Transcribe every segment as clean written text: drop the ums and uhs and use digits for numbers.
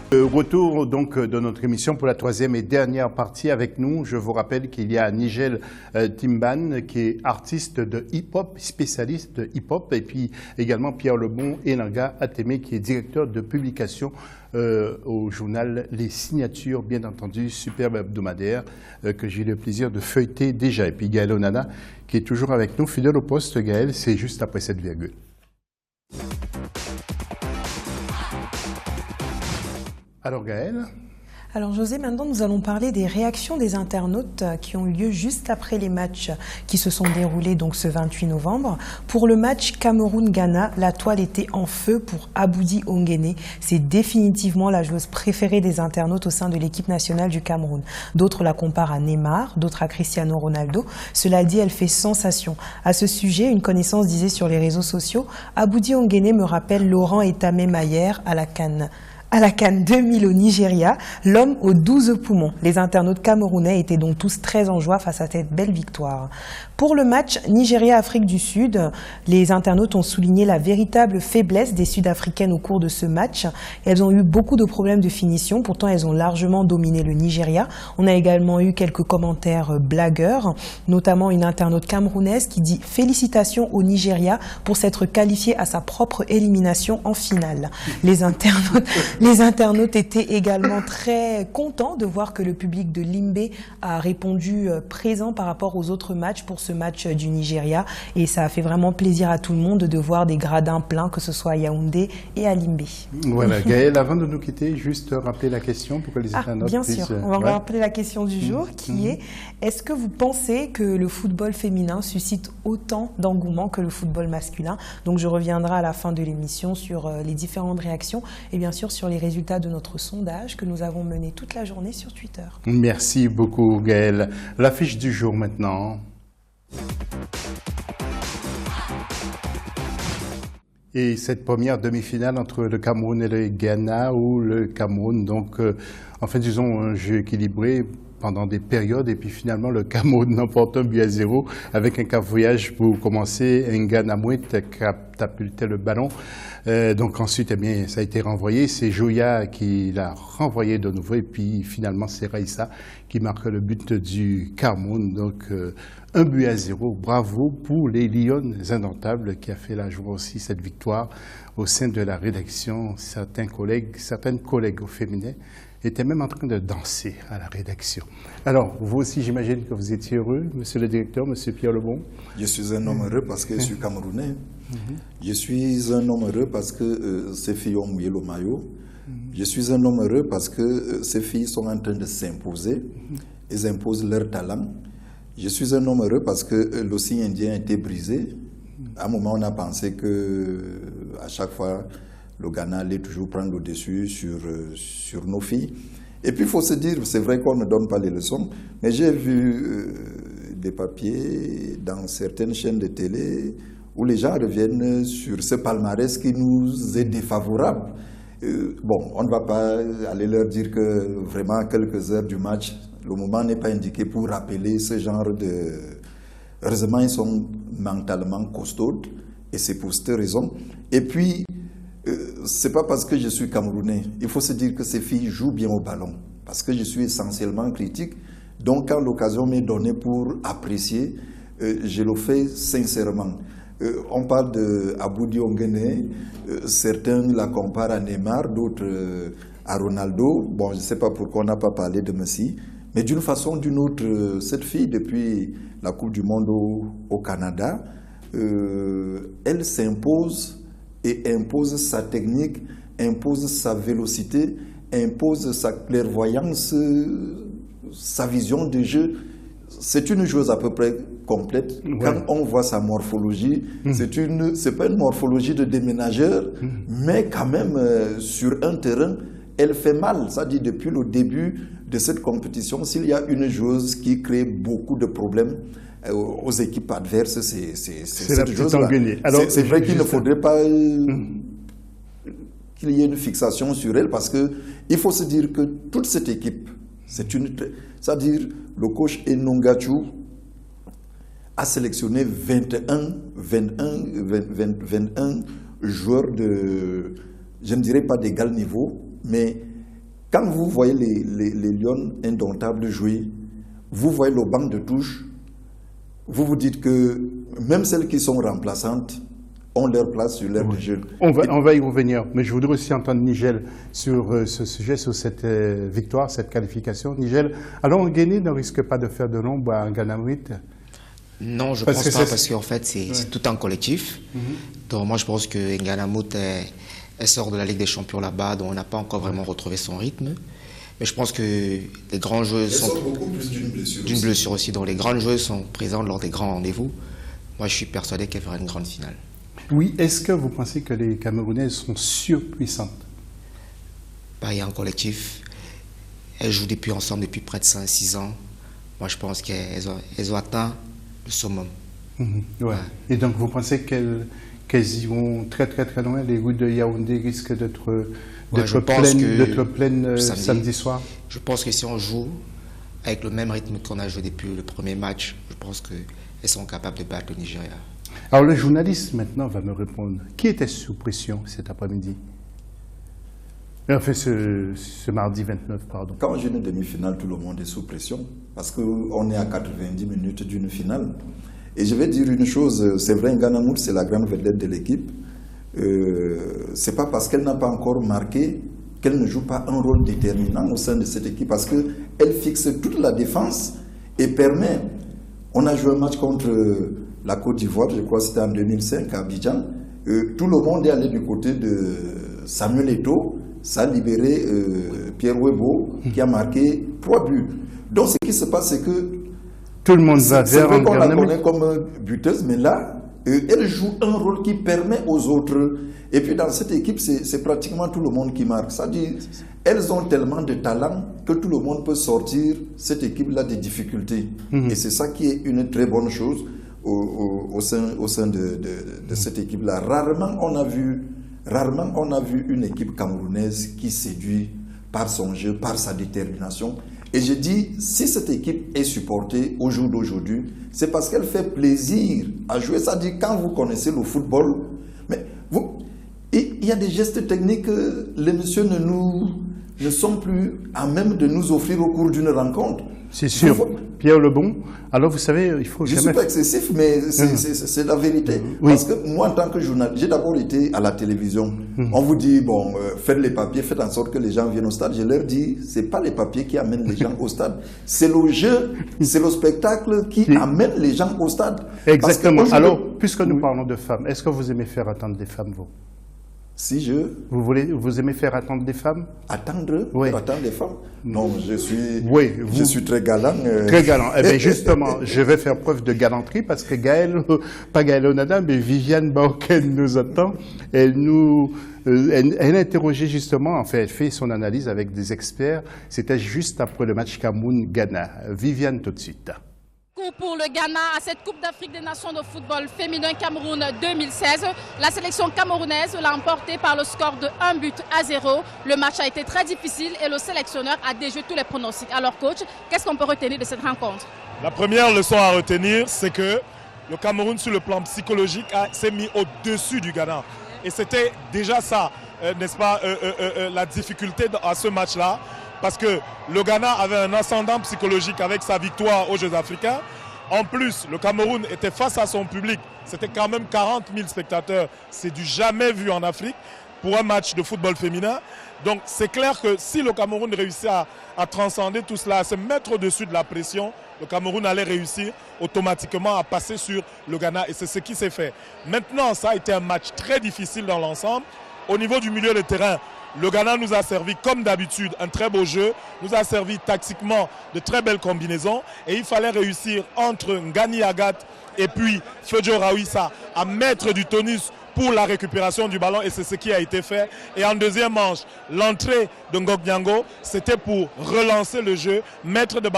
Retour donc de notre émission pour la troisième et dernière partie avec nous. Je vous rappelle qu'il y a Nigel Timban qui est artiste de hip-hop, spécialiste de hip-hop, et puis également Pierre Lebon et Nanga Atémé qui est directeur de publication au journal Les Signatures, bien entendu, superbe hebdomadaire que j'ai eu le plaisir de feuilleter déjà. Et puis Gaël Onana qui est toujours avec nous, fidèle au poste. Gaël, c'est juste après cette virgule. Alors Gaël. Alors José, maintenant nous allons parler des réactions des internautes qui ont eu lieu juste après les matchs qui se sont déroulés donc ce 28 novembre. Pour le match Cameroun-Ghana, la toile était en feu pour Aboudi Ongene. C'est définitivement la joueuse préférée des internautes au sein de l'équipe nationale du Cameroun. D'autres la comparent à Neymar, d'autres à Cristiano Ronaldo. Cela dit, elle fait sensation. À ce sujet, une connaissance disait sur les réseaux sociaux, Aboudi Ongene me rappelle Laurent Etamé-Mayer à la CAN 2000 au Nigeria, l'homme aux 12 poumons. Les internautes camerounais étaient donc tous très en joie face à cette belle victoire. Pour le match Nigeria-Afrique du Sud, les internautes ont souligné la véritable faiblesse des Sud-Africaines au cours de ce match. Elles ont eu beaucoup de problèmes de finition, pourtant elles ont largement dominé le Nigeria. On a également eu quelques commentaires blagueurs, notamment une internaute camerounaise qui dit « Félicitations au Nigeria pour s'être qualifié à sa propre élimination en finale ». Les internautes étaient également très contents de voir que le public de Limbe a répondu présent par rapport aux autres matchs pour ce match du Nigeria. Et ça a fait vraiment plaisir à tout le monde de voir des gradins pleins, que ce soit à Yaoundé et à Limbe. Voilà, Gaël, avant de nous quitter, juste rappeler la question pour que les internautes bien sûr, on va rappeler la question du jour qui est-ce que vous pensez que le football féminin suscite autant d'engouement que le football masculin? Donc je reviendrai à la fin de l'émission sur les différentes réactions et bien sûr sur les résultats de notre sondage que nous avons mené toute la journée sur Twitter. Merci beaucoup Gaël. L'affiche du jour maintenant. Et cette première demi-finale entre le Cameroun et le Ghana, où le Cameroun, donc, en fait, ils ont un jeu équilibré pendant des périodes, et puis finalement, le Cameroun n'emporte 1-0 avec un cafouillage pour commencer. Ghana Mouet catapultait le ballon. Donc ensuite, eh bien, ça a été renvoyé. C'est Joya qui l'a renvoyé de nouveau, et puis finalement, c'est Raïssa qui marque le but du Cameroun. Donc, 1-0. Bravo pour les Lions indomptables qui a fait la joie aussi cette victoire au sein de la rédaction. Certaines collègues au féminin étaient même en train de danser à la rédaction. Alors, vous aussi, j'imagine que vous étiez heureux, monsieur le directeur, monsieur Pierre Lebon. Je suis un homme heureux parce que je suis camerounais. Je suis un homme heureux parce que ces filles ont mouillé le maillot. Je suis un homme heureux parce que ces filles sont en train de s'imposer. Elles imposent leur talent. Je suis un homme heureux parce que le signe indien a été brisé. À un moment, on a pensé que à chaque fois, le Ghana allait toujours prendre le dessus sur nos filles. Et puis, il faut se dire, c'est vrai qu'on ne donne pas les leçons, mais j'ai vu des papiers dans certaines chaînes de télé où les gens reviennent sur ce palmarès qui nous est défavorable. Bon, on ne va pas aller leur dire que vraiment, à quelques heures du match, le moment n'est pas indiqué pour rappeler ce genre de... Heureusement, ils sont mentalement costauds, et c'est pour cette raison. Et puis, c'est pas parce que je suis Camerounais. Il faut se dire que ces filles jouent bien au ballon, parce que je suis essentiellement critique. Donc, quand l'occasion m'est donnée pour apprécier, je le fais sincèrement. On parle d'Aboudi Ongene, certains la comparent à Neymar, d'autres à Ronaldo. Bon, je ne sais pas pourquoi on n'a pas parlé de Messi, mais d'une façon ou d'une autre, cette fille, depuis la Coupe du Monde au Canada, elle s'impose et impose sa technique, impose sa vélocité, impose sa clairvoyance, sa vision de jeu. C'est une joueuse à peu près complète. Ouais. Quand on voit sa morphologie, c'est pas une morphologie de déménageur, mais quand même, sur un terrain, elle fait mal. Ça dit, depuis le début de cette compétition, s'il y a une joueuse qui crée beaucoup de problèmes aux équipes adverses, c'est cette joueuse-là. C'est vrai qu'il ne faudrait pas qu'il y ait une fixation sur elle, parce qu'il faut se dire que toute cette équipe, c'est-à-dire le coach Enongachu a sélectionné 21 joueurs de, je ne dirais pas d'égal niveau, mais Quand vous voyez les Lions indomptables jouer, vous voyez le banc de touche, vous vous dites que même celles qui sont remplaçantes ont leur place sur l'aire de jeu. On va y revenir, mais je voudrais aussi entendre Nigel sur ce sujet, sur cette victoire, cette qualification. Nigel, alors Guinée ne risque pas de faire de l'ombre à Ganamrit? Non, je ne pense pas, parce qu'en fait, c'est tout un collectif. Donc moi, je pense que Nganamout elle sort de la Ligue des Champions là-bas, donc on n'a pas encore vraiment retrouvé son rythme. Mais je pense que les grands jeux sont... beaucoup plus d'une blessure aussi. Donc les grands jeux sont présents lors des grands rendez-vous. Moi, je suis persuadé qu'elle fera une grande finale. Oui, est-ce que vous pensez que les Camerounaises sont surpuissantes? Bah, il y a un collectif. Elles jouent ensemble depuis près de 5-6 ans. Moi, je pense qu'elles ont atteint le summum. Ouais. Et donc, vous pensez qu'elles iront très loin? Les routes de Yaoundé risquent d'être pleines samedi soir? Je pense que si on joue avec le même rythme qu'on a joué depuis le premier match, je pense qu'elles sont capables de battre le Nigeria. Alors, le journaliste, maintenant, va me répondre. Qui était sous pression cet après-midi? Enfin, ce mardi 29, pardon. Quand on joue une demi-finale, tout le monde est sous pression, parce qu'on est à 90 minutes d'une finale. Et je vais dire une chose, c'est vrai, Nganamout, c'est la grande vedette de l'équipe. C'est pas parce qu'elle n'a pas encore marqué qu'elle ne joue pas un rôle déterminant au sein de cette équipe, parce qu'elle fixe toute la défense et permet... On a joué un match contre la Côte d'Ivoire, je crois que c'était en 2005 à Abidjan. Tout le monde est allé du côté de Samuel Eto'o. Ça a libéré Pierre Webo, qui a marqué 3 buts. Donc ce qui se passe, c'est que tout le monde va vers... C'est vrai qu'on la connaît comme buteuse, mais là, elle joue un rôle qui permet aux autres. Et puis dans cette équipe, c'est pratiquement tout le monde qui marque. Ça dit, elles ont tellement de talent que tout le monde peut sortir cette équipe-là des difficultés. Et c'est ça qui est une très bonne chose au sein de cette équipe-là. Rarement on a vu une équipe camerounaise qui séduit par son jeu, par sa détermination. Et je dis, si cette équipe est supportée au jour d'aujourd'hui, c'est parce qu'elle fait plaisir à jouer. Ça dit, quand vous connaissez le football, mais il y a des gestes techniques que les messieurs ne sont plus à même de nous offrir au cours d'une rencontre. C'est sûr. Pierre Lebon, alors vous savez, il faut jamais... Je ne suis pas excessif, mais c'est la vérité. Oui. Parce que moi, en tant que journaliste, j'ai d'abord été à la télévision. On vous dit, bon, faites les papiers, faites en sorte que les gens viennent au stade. Je leur dis, ce n'est pas les papiers qui amènent les gens au stade. C'est le jeu, c'est le spectacle qui amène les gens au stade. Exactement. Alors, puisque nous parlons de femmes, est-ce que vous aimez faire attendre des femmes, vous? Si vous aimez faire attendre des femmes? Attendre? Oui. Faire attendre des femmes? Non, je suis très galant. Très galant. Eh bien, justement, je vais faire preuve de galanterie parce que pas Gaëlle Onada, mais Viviane Baoken nous attend. Elle a interrogé justement, enfin, elle fait son analyse avec des experts. C'était juste après le match Cameroun-Ghana. Viviane, tout de suite. Pour le Ghana à cette Coupe d'Afrique des Nations de football féminin Cameroun 2016. La sélection camerounaise l'a emporté par le score de 1-0. Le match a été très difficile et le sélectionneur a déjoué tous les pronostics. Alors coach, qu'est-ce qu'on peut retenir de cette rencontre? La première leçon à retenir, c'est que le Cameroun sur le plan psychologique s'est mis au-dessus du Ghana. Et c'était déjà ça, n'est-ce pas, la difficulté à ce match-là. Parce que le Ghana avait un ascendant psychologique avec sa victoire aux Jeux africains. En plus, le Cameroun était face à son public. C'était quand même 40 000 spectateurs. C'est du jamais vu en Afrique pour un match de football féminin. Donc c'est clair que si le Cameroun réussit à transcender tout cela, à se mettre au-dessus de la pression, le Cameroun allait réussir automatiquement à passer sur le Ghana. Et c'est ce qui s'est fait. Maintenant, ça a été un match très difficile dans l'ensemble. Au niveau du milieu de terrain, le Ghana nous a servi comme d'habitude un très beau jeu, nous a servi tactiquement de très belles combinaisons et il fallait réussir entre Ngani Agat et puis Fejo Rawissa à mettre du tonus pour la récupération du ballon et c'est ce qui a été fait. Et en deuxième manche, l'entrée de Ngok Nyango, c'était pour relancer le jeu, mettre les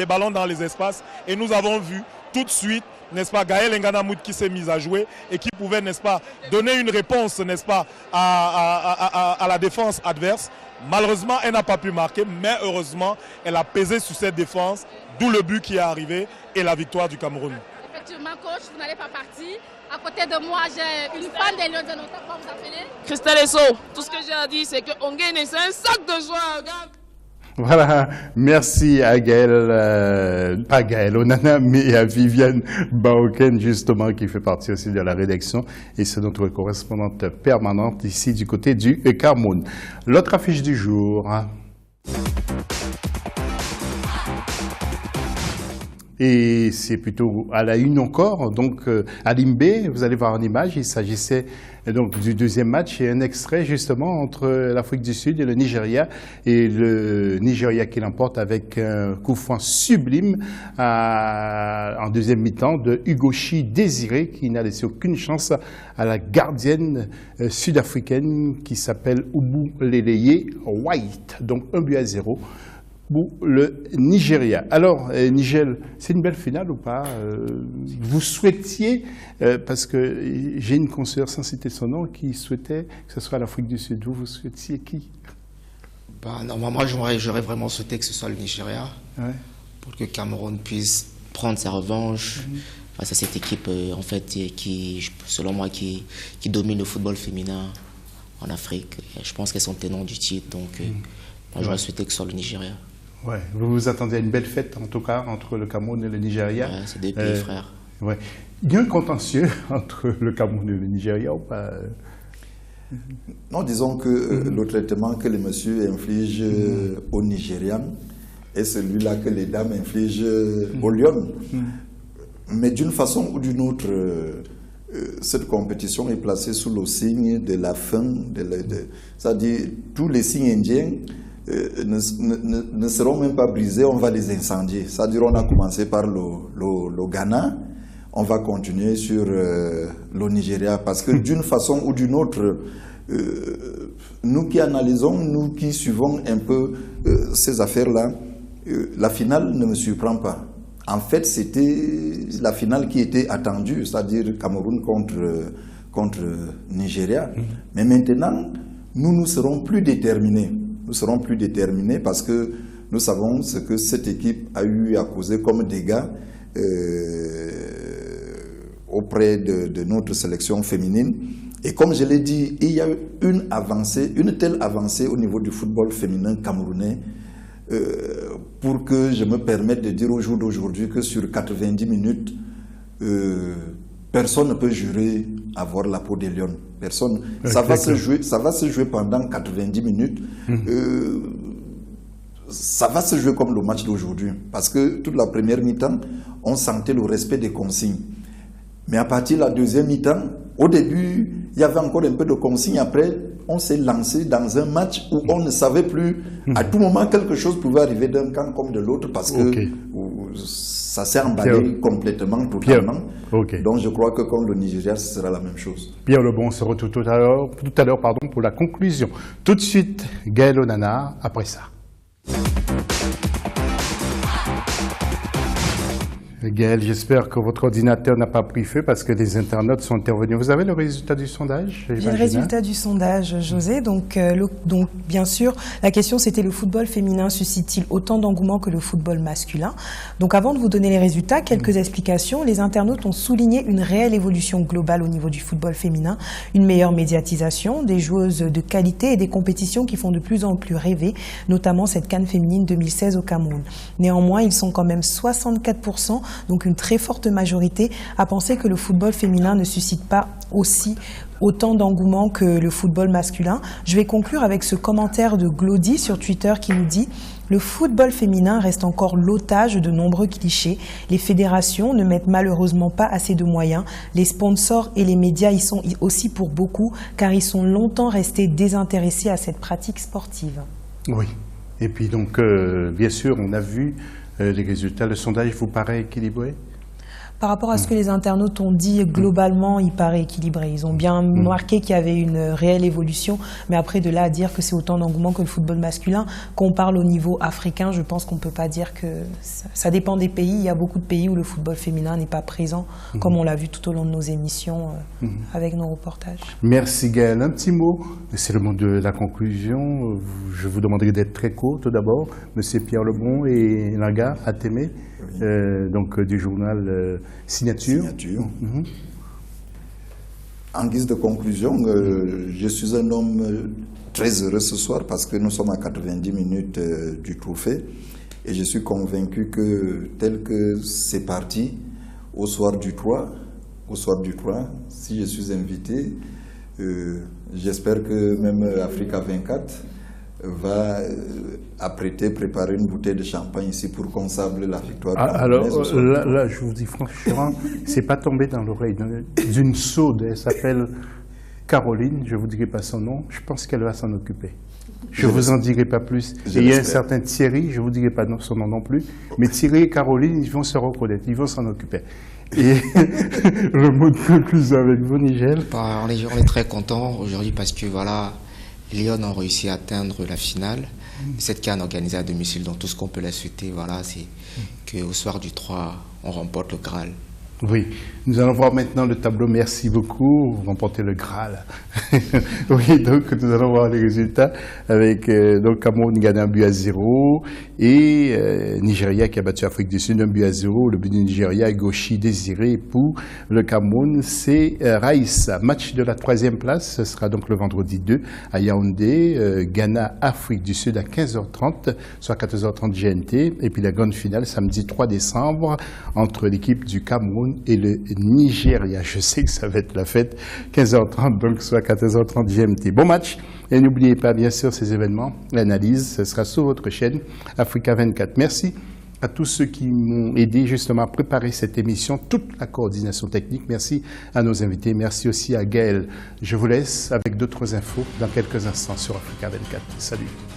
ballons dans les espaces et nous avons vu tout de suite, n'est-ce pas, Gaëlle Nganamout qui s'est mise à jouer et qui pouvait, n'est-ce pas, donner une réponse, n'est-ce pas, à la défense adverse. Malheureusement, elle n'a pas pu marquer, mais heureusement, elle a pesé sur cette défense, d'où le but qui est arrivé et la victoire du Cameroun. Effectivement, coach, vous n'allez pas partir. À côté de moi, j'ai une fan des Lions de notre, comment vous appelez? Christelle Esso. Tout ce que j'ai à dire, c'est qu'on gagne, c'est un sac de joie, regarde. Voilà, merci à Gaël, pas Gaël Onana, mais à Viviane Baoken, justement, qui fait partie aussi de la rédaction, et c'est notre correspondante permanente ici du côté du Cameroun. L'autre affiche du jour. Et c'est plutôt à la une encore, donc à Limbé, vous allez voir en image, il s'agissait donc du deuxième match et un extrait justement entre l'Afrique du Sud et le Nigeria qui l'emporte avec un coup franc sublime en deuxième mi-temps de Ugochi Désiré qui n'a laissé aucune chance à la gardienne sud-africaine qui s'appelle Ubuleleye White, donc 1-0. Pour le Nigeria. Alors, Nigel, c'est une belle finale ou pas? Vous souhaitiez, parce que j'ai une consoeur sans citer son nom, qui souhaitait que ce soit l'Afrique du Sud. Vous souhaitiez qui? Normalement, j'aurais vraiment souhaité que ce soit le Nigeria, pour que Cameroun puisse prendre sa revanche face à cette équipe, en fait, qui, selon moi, qui domine le football féminin en Afrique. Et je pense qu'elles sont tenants du titre, donc moi, j'aurais souhaité que ce soit le Nigeria. Ouais. Vous vous attendez à une belle fête, en tout cas, entre le Cameroun et le Nigeria. Ouais, c'est deux pays frères. Ouais. Il y a un contentieux entre le Cameroun et le Nigeria ou pas? Non, disons que le traitement que les messieurs infligent aux Nigérians est celui-là que les dames infligent aux Lions. Mais d'une façon ou d'une autre, cette compétition est placée sous le signe de la fin, c'est-à-dire tous les signes indiens ne seront même pas brisés, on va les incendier. C'est-à-dire on a commencé par le Ghana, on va continuer sur le Nigeria, parce que d'une façon ou d'une autre, nous qui analysons, nous qui suivons un peu ces affaires-là, la finale ne me surprend pas. En fait, c'était la finale qui était attendue, c'est-à-dire Cameroun contre Nigeria. Mais maintenant, nous serons plus déterminés. Nous serons plus déterminés parce que nous savons ce que cette équipe a eu à causer comme dégâts auprès de notre sélection féminine. Et comme je l'ai dit, il y a eu une telle avancée au niveau du football féminin camerounais pour que je me permette de dire au jour d'aujourd'hui que sur 90 minutes, personne ne peut jurer avoir la peau des lions. Personne. Ça va se jouer pendant 90 minutes. Ça va se jouer comme le match d'aujourd'hui. Parce que toute la première mi-temps, on sentait le respect des consignes. Mais à partir de la deuxième mi-temps, au début, il y avait encore un peu de consignes. Après, on s'est lancé dans un match où on ne savait plus. À tout moment, quelque chose pouvait arriver d'un camp comme de l'autre parce que ça s'est emballé complètement, totalement. Donc je crois que comme le Nigeria, ce sera la même chose. Pierre Lebon, on se retrouve tout à l'heure pour la conclusion. Tout de suite, Gaël Onana, après ça. Gaël, j'espère que votre ordinateur n'a pas pris feu parce que des internautes sont intervenus. Vous avez le résultat du sondage? J'ai le résultat du sondage, José. Donc bien sûr, la question c'était le football féminin suscite-t-il autant d'engouement que le football masculin? Donc avant de vous donner les résultats, quelques explications. Les internautes ont souligné une réelle évolution globale au niveau du football féminin, une meilleure médiatisation, des joueuses de qualité et des compétitions qui font de plus en plus rêver, notamment cette CAN féminine 2016 au Cameroun. Néanmoins, ils sont quand même 64%, donc une très forte majorité, à penser que le football féminin ne suscite pas autant d'engouement que le football masculin. Je vais conclure avec ce commentaire de Glody sur Twitter qui nous dit « Le football féminin reste encore l'otage de nombreux clichés. Les fédérations ne mettent malheureusement pas assez de moyens. Les sponsors et les médias y sont aussi pour beaucoup, car ils sont longtemps restés désintéressés à cette pratique sportive. » Oui. Et puis donc, bien sûr, on a vu les résultats. Le sondage vous paraît équilibré? Par rapport à ce que les internautes ont dit, globalement, il paraît équilibré. Ils ont bien marqué qu'il y avait une réelle évolution, mais après, de là à dire que c'est autant d'engouement que le football masculin, qu'on parle au niveau africain, je pense qu'on ne peut pas dire que... Ça dépend des pays. Il y a beaucoup de pays où le football féminin n'est pas présent, comme on l'a vu tout au long de nos émissions avec nos reportages. Merci Gaël. Un petit mot, c'est le mot de la conclusion. Je vous demanderai d'être très court, tout d'abord. Monsieur Pierre Lebon et Langa Atémé. Donc du journal Signature. En guise de conclusion, je suis un homme très heureux ce soir parce que nous sommes à 90 minutes du trophée. Et je suis convaincu que tel que c'est parti, au soir du 3, si je suis invité, j'espère que même Africa 24 va préparer une bouteille de champagne ici pour qu'on sable la victoire. Alors là, je vous dis franchement, c'est pas tombé dans l'oreille d'une sourde. Elle s'appelle Caroline, je vous dirai pas son nom. Je pense qu'elle va s'en occuper. Je vous en dirai pas plus. Et il y a un certain Thierry, je vous dirai pas son nom non plus. Mais Thierry et Caroline, ils vont se reconnaître, ils vont s'en occuper. Et le mot de plus avec vous, Nigel. On est très contents aujourd'hui parce que voilà, Lyon ont réussi à atteindre la finale. Cette CAN organisée à domicile, donc tout ce qu'on peut la souhaiter, voilà, c'est qu'au soir du 3, on remporte le Graal. Oui, nous allons voir maintenant le tableau. Merci beaucoup, vous remportez le Graal. Oui, donc nous allons voir les résultats avec donc Cameroun gagne 1-0 et Nigeria qui a battu Afrique du Sud 1-0. Le but du Nigeria est Gauchi Désiré pour le Cameroun, c'est Raïssa. Match de la 3e place, ce sera donc le vendredi 2 à Yaoundé. Ghana, Afrique du Sud à 15h30, soit 14h30 GMT. Et puis la grande finale samedi 3 décembre entre l'équipe du Cameroun et le Nigeria. Je sais que ça va être la fête, 15h30, donc soit 14h30 GMT. Bon match, et n'oubliez pas bien sûr ces événements, l'analyse, ce sera sur votre chaîne Africa 24. Merci à tous ceux qui m'ont aidé justement à préparer cette émission, toute la coordination technique. Merci à nos invités, merci aussi à Gaël. Je vous laisse avec d'autres infos dans quelques instants sur Africa 24. Salut.